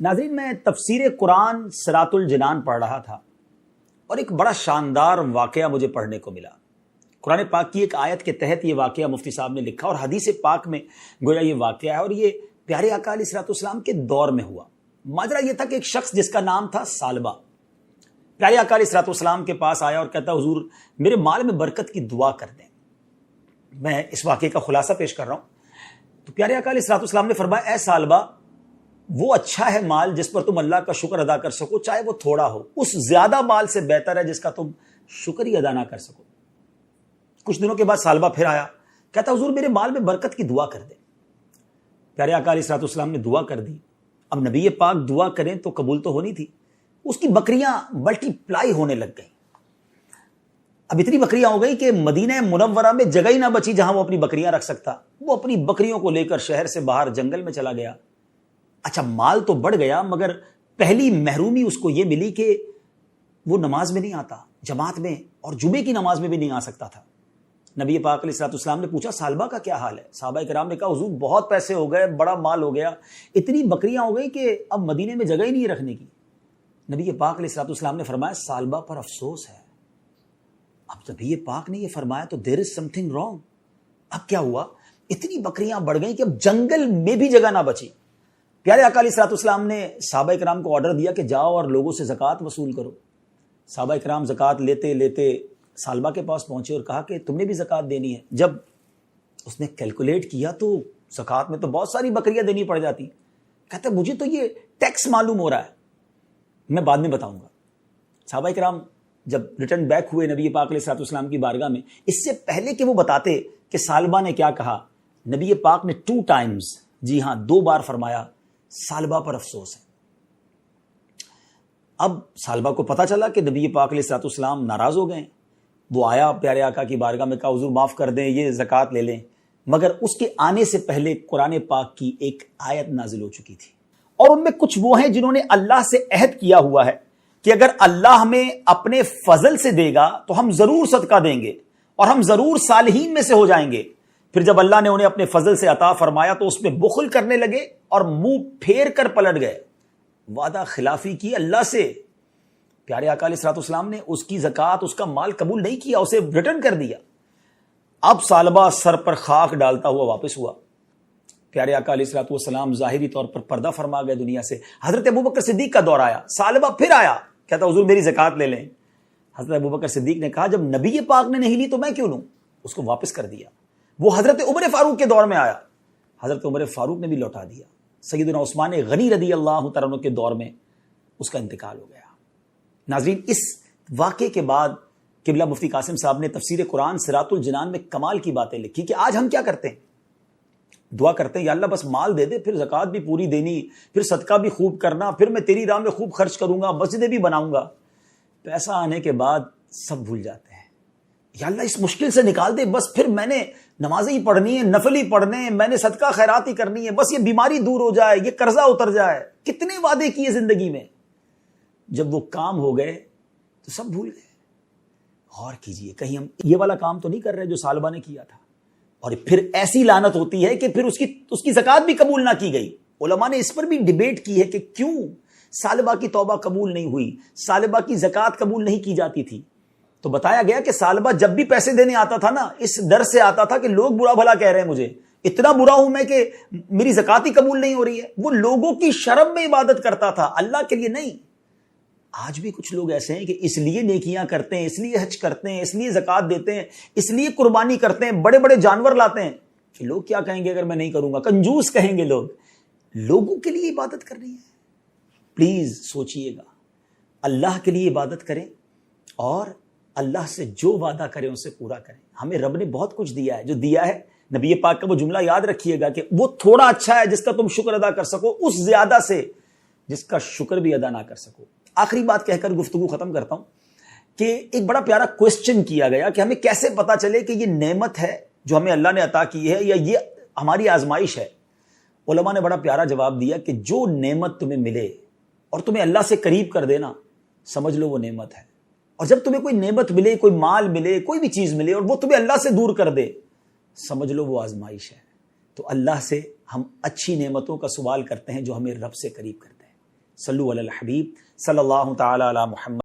ناظرین، میں تفسیر قرآن صراط الجنان پڑھ رہا تھا اور ایک بڑا شاندار واقعہ مجھے پڑھنے کو ملا۔ قرآن پاک کی ایک آیت کے تحت یہ واقعہ مفتی صاحب نے لکھا اور حدیث پاک میں گویا یہ واقعہ ہے، اور یہ پیارے آقا علیہ الصلوۃ والسلام کے دور میں ہوا۔ ماجرا یہ تھا کہ ایک شخص جس کا نام تھا ثعلبہ پیارے آقا علیہ الصلوۃ والسلام کے پاس آیا اور کہتا، حضور میرے مال میں برکت کی دعا کر دیں۔ میں اس واقعے کا خلاصہ پیش کر رہا ہوں۔ تو پیارے آقا علیہ الصلوۃ والسلام نے فرمایا، اے ثعلبہ، وہ اچھا ہے مال جس پر تم اللہ کا شکر ادا کر سکو، چاہے وہ تھوڑا ہو، اس زیادہ مال سے بہتر ہے جس کا تم شکر ہی ادا نہ کر سکو۔ کچھ دنوں کے بعد ثعلبہ پھر آیا، کہتا، حضور میرے مال میں برکت کی دعا کر دیں۔ پیارے آقا علیہ الصلوۃ والسلام نے دعا کر دی۔ اب نبی پاک دعا کریں تو قبول تو ہونی تھی۔ اس کی بکریاں ملٹی پلائی ہونے لگ گئیں۔ اب اتنی بکریاں ہو گئی کہ مدینہ منورہ میں جگہ ہی نہ بچی جہاں وہ اپنی بکریاں رکھ سکتا۔ وہ اپنی بکریوں کو لے کر شہر سے باہر جنگل میں چلا گیا۔ اچھا، مال تو بڑھ گیا، مگر پہلی محرومی اس کو یہ ملی کہ وہ نماز میں نہیں آتا، جماعت میں اور جمعے کی نماز میں بھی نہیں آ سکتا تھا۔ نبی پاک علیہ الصلوۃ والسلام نے پوچھا، ثعلبہ کا کیا حال ہے؟ صحابہ کرام نے کہا، حضور بہت پیسے ہو گئے، بڑا مال ہو گیا، اتنی بکریاں ہو گئی کہ اب مدینے میں جگہ ہی نہیں رکھنے کی۔ نبی پاک علیہ الصلوۃ والسلام نے فرمایا، ثعلبہ پر افسوس ہے۔ اب نبی پاک نے یہ فرمایا تو دیر از سم تھنگ رانگ۔ اب کیا ہوا؟ اتنی بکریاں بڑھ گئیں کہ اب جنگل میں بھی جگہ نہ بچی۔ پیارے آقا علیہ الصلوۃ والسلام نے صحابہ کرام کو آرڈر دیا کہ جاؤ اور لوگوں سے زکوٰۃ وصول کرو۔ صحابہ کرام زکوٰۃ لیتے لیتے ثعلبہ کے پاس پہنچے اور کہا کہ تم نے بھی زکوٰۃ دینی ہے۔ جب اس نے کیلکولیٹ کیا تو زکوٰۃ میں تو بہت ساری بکریاں دینی پڑ جاتی۔ کہتا ہے، مجھے تو یہ ٹیکس معلوم ہو رہا ہے، میں بعد میں بتاؤں گا۔ صحابہ کرام جب ریٹرن بیک ہوئے نبی پاک علیہ الصلوۃ والسلام کی بارگاہ میں، اس سے پہلے کہ وہ بتاتے کہ ثعلبہ نے کیا کہا، نبی پاک نے 2 ٹائمز، جی ہاں 2 بار فرمایا، ثعلبہ پر افسوس ہے۔ اب ثعلبہ کو پتا چلا کہ نبی پاک علیہ الصلوۃ والسلام ناراض ہو گئے۔ وہ آیا پیارے آقا کی بارگاہ میں، کہا، حضور معاف کر دیں، یہ زکوٰۃ لے لیں۔ مگر اس کے آنے سے پہلے قرآن پاک کی ایک آیت نازل ہو چکی تھی، اور ان میں کچھ وہ ہیں جنہوں نے اللہ سے عہد کیا ہوا ہے کہ اگر اللہ ہمیں اپنے فضل سے دے گا تو ہم ضرور صدقہ دیں گے اور ہم ضرور صالحین میں سے ہو جائیں گے۔ پھر جب اللہ نے انہیں اپنے فضل سے عطا فرمایا تو اس میں بخل کرنے لگے اور منہ پھیر کر پلٹ گئے، وعدہ خلافی کی اللہ سے۔ پیارے آقا علیہ الصلوۃ والسلام نے اس کی زکوٰۃ، اس کا مال قبول نہیں کیا، اسے ریٹرن کر دیا۔ اب ثعلبہ سر پر خاک ڈالتا ہوا واپس ہوا۔ پیارے آقا علیہ الصلوۃ والسلام ظاہری طور پر پردہ فرما گئے دنیا سے۔ حضرت ابوبکر صدیق کا دور آیا، ثعلبہ پھر آیا، کہتا، حضور میری زکوٰۃ لے لیں۔ حضرت ابوبکر صدیق نے کہا، جب نبی پاک نے نہیں لی تو میں کیوں لوں؟ اس کو واپس کر دیا۔ وہ حضرت عمر فاروق کے دور میں آیا، حضرت عمر فاروق نے بھی لوٹا دیا۔ سیدنا عثمان غنی رضی اللہ تعالیٰ عنہ کے دور میں اس کا انتقال ہو گیا۔ ناظرین، اس واقعے کے بعد قبلہ مفتی قاسم صاحب نے تفسیر قرآن صراط الجنان میں کمال کی باتیں لکھی کہ آج ہم کیا کرتے ہیں؟ دعا کرتے ہیں، یا اللہ بس مال دے دے، پھر زکوٰۃ بھی پوری دینی، پھر صدقہ بھی خوب کرنا، پھر میں تیری راہ میں خوب خرچ کروں گا، مسجدیں بھی بناؤں گا۔ پیسہ آنے کے بعد سب بھول جاتے ہیں۔ یا اللہ اس مشکل سے نکال دے، بس پھر میں نے نمازیں ہی پڑھنی ہے، نفل ہی پڑھنے ہیں، میں نے صدقہ خیرات ہی کرنی ہے، بس یہ بیماری دور ہو جائے، یہ قرضہ اتر جائے۔ کتنے وعدے کیے زندگی میں، جب وہ کام ہو گئے تو سب بھول گئے۔ غور کیجئے، کہیں ہم یہ والا کام تو نہیں کر رہے جو ثعلبہ نے کیا تھا؟ اور پھر ایسی لعنت ہوتی ہے کہ پھر اس کی زکوٰۃ بھی قبول نہ کی گئی۔ علماء نے اس پر بھی ڈیبیٹ کی ہے کہ کیوں ثعلبہ کی توبہ قبول نہیں ہوئی، ثعلبہ کی زکوٰۃ قبول نہیں کی جاتی تھی۔ تو بتایا گیا کہ ثعلبہ جب بھی پیسے دینے آتا تھا نا، اس ڈر سے آتا تھا کہ لوگ برا بھلا کہہ رہے ہیں، مجھے اتنا برا ہوں میں کہ میری زکوٰۃ ہی قبول نہیں ہو رہی ہے۔ وہ لوگوں کی شرم میں عبادت کرتا تھا، اللہ کے لیے نہیں۔ آج بھی کچھ لوگ ایسے ہیں کہ اس لیے نیکیاں کرتے ہیں، اس لیے حج کرتے ہیں، اس لیے زکوٰۃ دیتے ہیں، اس لیے قربانی کرتے ہیں، بڑے بڑے جانور لاتے ہیں کہ لوگ کیا کہیں گے اگر میں نہیں کروں گا، کنجوس کہیں گے لوگ۔ لوگوں کے لیے عبادت کرنی ہے؟ پلیز سوچئے گا، اللہ کے لیے عبادت کریں اور اللہ سے جو وعدہ کریں اسے پورا کریں۔ ہمیں رب نے بہت کچھ دیا ہے، جو دیا ہے نبی پاک کا وہ جملہ یاد رکھیے گا کہ وہ تھوڑا اچھا ہے جس کا تم شکر ادا کر سکو، اس زیادہ سے جس کا شکر بھی ادا نہ کر سکو۔ آخری بات کہہ کر گفتگو ختم کرتا ہوں کہ ایک بڑا پیارا کوسچن کیا گیا کہ ہمیں کیسے پتا چلے کہ یہ نعمت ہے جو ہمیں اللہ نے عطا کی ہے یا یہ ہماری آزمائش ہے؟ علماء نے بڑا پیارا جواب دیا کہ جو نعمت تمہیں ملے اور تمہیں اللہ سے قریب کر دے نا، سمجھ لو وہ نعمت ہے۔ اور جب تمہیں کوئی نعمت ملے، کوئی مال ملے، کوئی بھی چیز ملے اور وہ تمہیں اللہ سے دور کر دے، سمجھ لو وہ آزمائش ہے۔ تو اللہ سے ہم اچھی نعمتوں کا سوال کرتے ہیں جو ہمیں رب سے قریب کرتے ہیں۔ صلو علی الحبیب صلی اللہ تعالی علی محمد